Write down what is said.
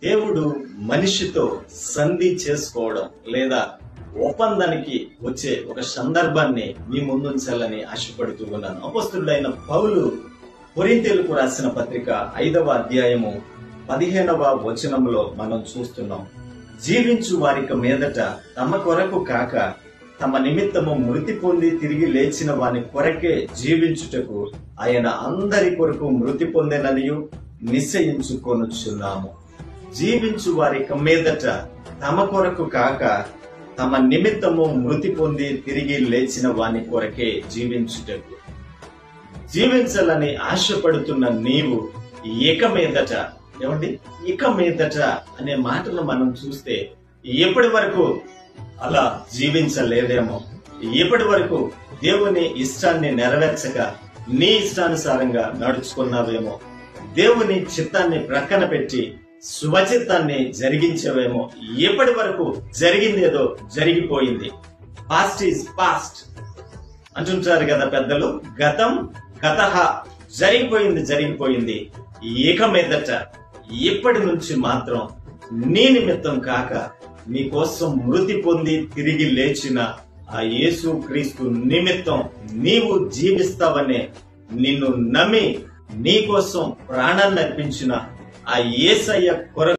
దేవుడు మనిషితో సంధి చేసుకోవడం లేదా ఒప్పందానికి వచ్చే ఒక సందర్భాన్ని మీ ముందుంచాలని ఆశపడుతూ ఉన్నాను. అపొస్తలుడైన పౌలు కొరింథీయులకు రాసిన పత్రిక 5వ అధ్యాయము 15వ వచనంలో మనం చూస్తున్నాం. జీవించు వారికి మీదట తమ కొరకు కాక తమ నిమిత్తము మృతి పొంది తిరిగి లేచిన వాని కొరకే జీవించుటకు ఆయన అందరి కొరకు మృతి పొందెననియు నిశ్చయించుకొనుచున్నాము. జీవించు వారికి మీదట తమ కొరకు కాక తమ నిమిత్తము మృతి పొంది తిరిగి లేచిన వాని కొరకే జీవించుటకు. జీవించాలని ఆశపడుతున్న నీవు ఇక మీదట ఇక మీదట అనే మాటలు మనం చూస్తే ఎప్పటి వరకు అలా జీవించలేదేమో, ఎప్పటి వరకు దేవుని ఇష్టాన్ని నెరవేర్చక నీ ఇష్టానుసారంగా నడుచుకున్నావేమో, దేవుని చిత్తాన్ని ప్రక్కన పెట్టి స్వచిత్తాన్ని జరిగించేవేమో. ఎప్పటి వరకు జరిగిందేదో జరిగిపోయింది. పాస్ట్ ఈజ్ పాస్ట్ అంటుంటారు కదా పెద్దలు. గతం గతః, జరిగిపోయింది. ఇక మీదట ఇప్పటి నుంచి మాత్రం నీ నిమిత్తం కాక నీ కోసం మృతి పొంది తిరిగి లేచిన ఆ యేసు క్రీస్తు నిమిత్తం నీవు జీవిస్తావనే నిన్ను నమ్మి నీ కోసం ప్రాణాన్ని అర్పించిన ఆ యేసయ్య కొరకు